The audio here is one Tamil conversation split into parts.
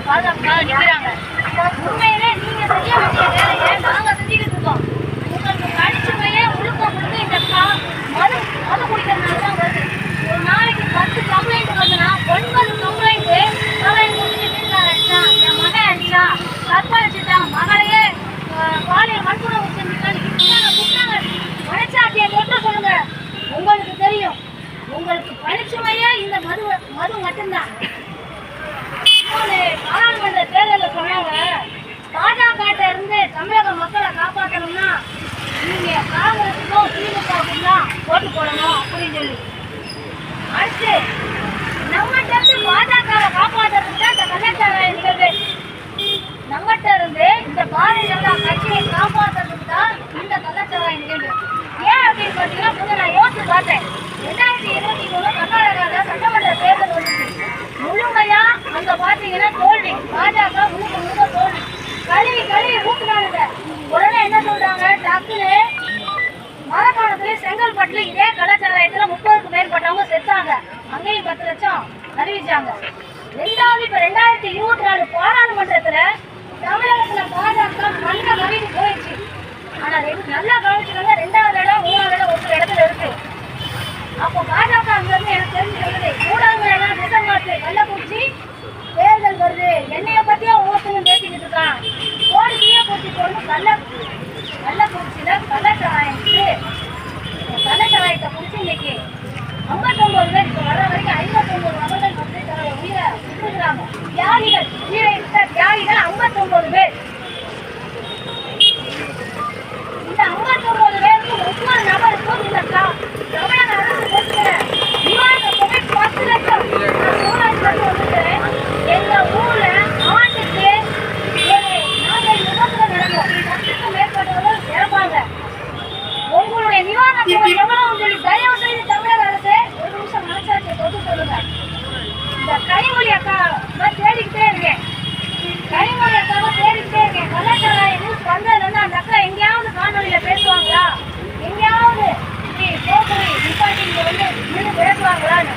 பாதுகாப்புக்காக நிற்கிறாங்க. உண்மையிலே நீங்க செய்ய வேண்டிய வேலையை நாங்க செஞ்சுக்கிட்டு இருக்கோம். உங்களுக்கு கழிச்சுமையே முழுக்க முழுக்க இந்த மது மது குடிக்கிறதுனாலதான் வருது. ஒரு நாளைக்கு 10 கம்ப்ளைண்ட் வருதுன்னா 9 கம்ப்ளைண்ட் அவன் முடிச்சு வீட்டுல அடிச்சான், என் மகன் அடிச்சான், கற்பழிச்சுட்டான், மகளையே பாலியல் வன்கொடுமை செஞ்சுட்டாங்க. மனச்சாட்சியை தொட்டு சொல்லுங்க. உங்களுக்கு தெரியும், உங்களுக்கு பணிச்சுமையே இந்த மது மட்டும்தான். நாடாளுமன்ற தேர்தலில் சொன்னாங்க, பாஜக இருந்து தமிழக மக்களை காப்பாற்றணும்னா நீங்க காங்கிரஸுக்கும் திமுகவுக்கும் தான் ஓட்டு போடணும் அப்படின்னு சொல்லி. அடுத்து நம்மகிட்ட இருந்து பாஜகவை காப்பாற்றுறதுக்கு தான் இந்த கள்ளச்சாராய நிகழ்வு. நம்மகிட்ட இருந்து இந்த பாரதிய ஜனதா கட்சியை காப்பாற்றுறதுக்கு தான் இந்த கள்ளச்சாராய நிகழ்வு. ஏன் அப்படின்னு பார்த்தீங்கன்னா, கொஞ்சம் நான் யோசிச்சு பார்த்தேன். 2023 கர்நாடகாவில் சட்டமன்ற தேர்தல் வந்துச்சு. முழுமையா அங்க பாத்தீங்கன்னா தோல்வி, பாஜக முழுக்க தோல்வி. கழுவி ஊத்துனாங்க. உடனே என்ன சொல்றாங்க, டக்குன்னு மரக்காணத்துல செங்கல்பட்டுல இதே கலாச்சாரத்துல 30க்கும் மேற்பட்டவங்க செத்தாங்க. அங்கேயும் 10 லட்சம் அறிவிச்சாங்க. ரெண்டாவது இப்ப 2024 பாராளுமன்றத்துல தமிழகத்துல பாஜக நல்ல கவிதை போயிடுச்சு. ஆனா நல்லா கவனிச்சுக்கோங்க, 2வது இடம் 3வது இடம் ஒரு இடத்துல இருக்கு. அப்போ பாஜக அங்க இருந்து எனக்கு தெரிஞ்சுக்கிறது, ஊடகங்கள் எல்லாம் திசை மாற்று, கள்ளக்குறிச்சி தேர்தல் வருது, என்னைய பத்தியா ஒவ்வொருத்தரும் பேசிக்கிட்டு இருக்கான், கோடிக்கையே போட்டி போடணும். கள்ளக்குறிச்சியில கள்ளச்சாராயத்தை குடிச்சு இன்னைக்கு 59 பேர், இப்ப வர வரைக்கும் 59 நபர்கள் வந்து உயிரை விட்டுருக்காங்க. தியாகிகள், உயிரை விட்ட தியாகிகள் 59 பேர். இந்த 59 பேருக்கு ஒவ்வொரு நபருக்கும் இந்த தமிழக அரசு கொடுக்கிற நிவாரண தொகை 10 லட்சம். எங்க ஊர்ல ஆண்டுக்கு 4 விபத்துல நடக்கும். 10க்கும் மேற்பட்டவர்கள் இறப்பாங்க. உங்களுடைய நிவாரண தொகை எவ்வளவு சொல்லி தயவு செய்து தமிழக அரசு ஒரு நிமிஷம் மனசாட்சியை தொட்டு சொல்லுங்க. இந்த கனிமொழி அக்காவை தேடிக்கிட்டே இருக்கேன். கள்ளச்சாராய நியூஸ் வந்ததுன்னா அந்த அக்கா எங்கேயாவது காணொலியில பேசுவாங்களா, எங்கேயாவது நிப்பாட்டிங்க வந்து நின்று பேசுவாங்களான்னு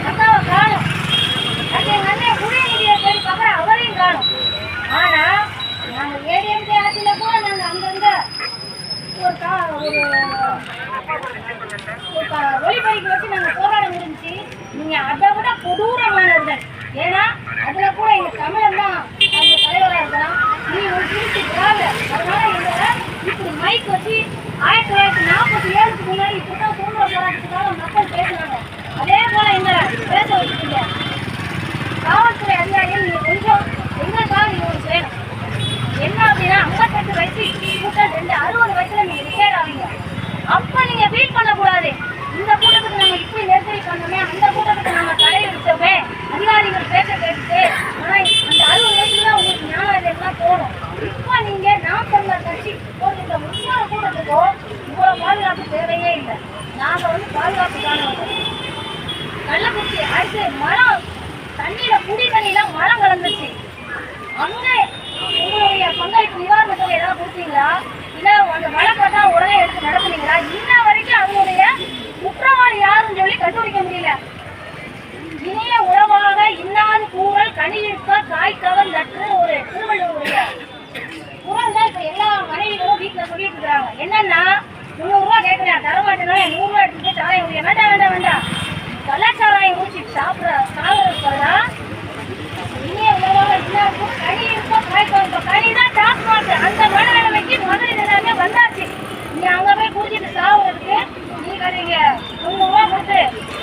அக்காவை காணும். அது எங்க அண்ணன் உதயநிதியை தேடி பார்க்குற அவரையும் காணும். ஆனா நாங்க ஏடிஎம்கே ஆட்சியில கூட நாங்க அங்கங்க ஒளிபரிக்கு வச்சு நாங்க போராட முடிஞ்சு. நீங்க அதை விட கொடூரமானவர்கள். ஏன்னா அதுல கூட எங்க தமிழன் தான் அந்த தலைவராக இருக்கலாம். நீ ஒரு திருச்சி திராவிடர், அதனால எங்களை இப்படி மைக் வச்சு 1947க்கு முன்னாடி இப்படிதான் சுதந்திர போராட்டத்துக்காக மக்கள் பேசுனாங்க. அதே போல எங்களை பேச வச்சுட்டீங்க. காவல்துறை அதிகாரிகள் நீங்க கொஞ்சம் எங்களுக்காக நீங்க ஒன்று செய்யணும். என்ன அப்படின்னா 58 வயசு கூட்டம் 60 வயசுல நீங்க ரிட்டையர் ஆவீங்க. அப்ப நீங்க ஃபீல் பண்ணக்கூடாது, இந்த கூட்டத்துக்கு நம்ம இப்படி நெருக்கடி பண்ணோமே, அந்த கூட்டத்துக்கு நம்ம தடையை விட்டோமே, அதிகாரிகள் பேச கேட்டுட்டு. ஆனா அந்த 60 வயசுல உங்களுக்கு ஞாபகம் எல்லாம் போடும். இப்ப நீங்க நாம் தமிழர் கட்சி போடுற முக்கிய கூட்டத்துக்கோ இவ்வளவு பாதுகாப்பு தேவையே இல்லை. நாங்க வந்து பாதுகாப்புக்கானவங்க. கள்ளக்குறிச்சி அடுத்து மரம் தண்ணியில குடி தண்ணியில மரம் கலந்துச்சு. அங்க உங்களுடைய பங்களிப்பு நிவாரண தொகை ஏதாவது கொடுத்தீங்களா, இல்ல அந்த வழக்கத்தா உடனே எடுத்து நடத்துனீங்களா? இன்ன வரைக்கும் அவங்களுடைய குற்றவாளி யாருன்னு சொல்லி கண்டுபிடிக்க முடியல. இனிய உறவாக இன்னாது கூறல் கனியிருக்க காய் கவர்ந்தற்று ஒரு திருவள்ளுவருடைய குரல் தான் இப்ப எல்லா மனைவிகளும் வீட்டுல சொல்லிட்டு இருக்கிறாங்க. என்னன்னா 300 ரூபாய் கேட்கிறேன், தரமாட்டேன்னா 100 ரூபாய் எடுத்துட்டு சாராயம் குடிக்க வேண்டாம். கள்ளச்சாராயம் குடிச்சு சாப்பிடுறதுக்காக இனிய உறவாக இன்னாது கனியிருக்க காய் கவர்ந்த கனிதான் டாஸ்மாக். அந்த மனநிலைமைக்கு முதலில் எல்லாமே வந்தாச்சு. நீ அங்க போய் குடிச்சிட்டு சாவுறதுக்கு நீங்க 300 ரூபாய் கொடுத்து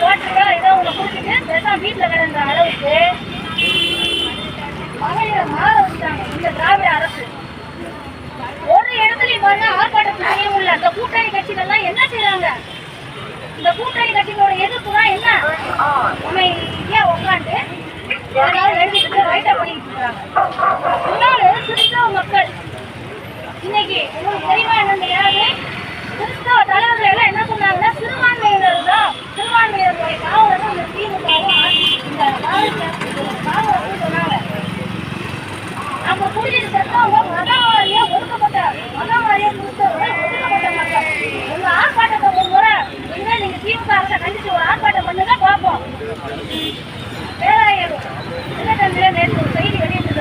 ஓட்டுறா ஏதோ உங்களை குடிச்சிட்டு பேசாம வீட்டுல கிடந்த அளவுக்கு மகளிரை மாற வச்சுட்டாங்க இந்த திராவிட அரசு. ஒரு இடத்துலயும் பாருங்க ஆர்ப்பாட்டத்துக்கு செய்ய முடியல. இந்த கூட்டணி கட்சிகள்லாம் என்ன செய்யறாங்க? இந்த கூட்டணி கட்சிகளோட எதிர்ப்பு தான் என்ன, அமைதியா உட்காந்து யாராவது எழுதிட்டு ரைட்டா பண்ணிட்டு இருக்காங்க. இன்னொரு கிறிஸ்தவ மக்கள் இன்னைக்கு உங்களுக்கு தெரியுமா என்னன்னு யாரு கிறிஸ்தவ தலைவர்கள் எல்லாம் என்ன சொன்னாங்கன்னா, சிறுபான்மையினர் தான் சிறுபான்மையினருடைய காவலர் அந்த திமுகவும் இந்த காவலர்கள் சொன்னாங்க. அப்ப குடியிட்டு செத்தவங்க மதவாரியா ஒதுக்கப்பட்ட மதவாரியா கிறிஸ்தவர்கள் ஒதுக்கப்பட்ட மக்கள். உங்க ஆர்ப்பாட்டத்தை ஒரு முறை இனிமே நீங்க திமுக அரசை கண்டிச்சு ஒரு ஆர்ப்பாட்டம் பண்ணுங்க பார்ப்போம். பேராயர் நேற்று ஒரு செய்தி வெளியிட்டு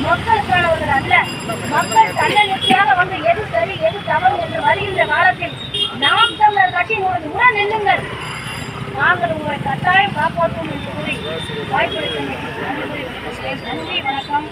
மக்களுக்கானவர்கள் அல்ல. மக்கள் தன்னெழுச்சியாக வந்து எது சரி எது தவறு என்று வருகின்ற காலத்தில் நாம் தமிழர் கட்சியினுடைய உடன் நில்லுங்கள், நாங்கள் உங்களை கட்டாயம் காப்பாற்றுவோம் என்று கூறி வாய்ப்பளித்தமைக்கு நன்றி வணக்கம்.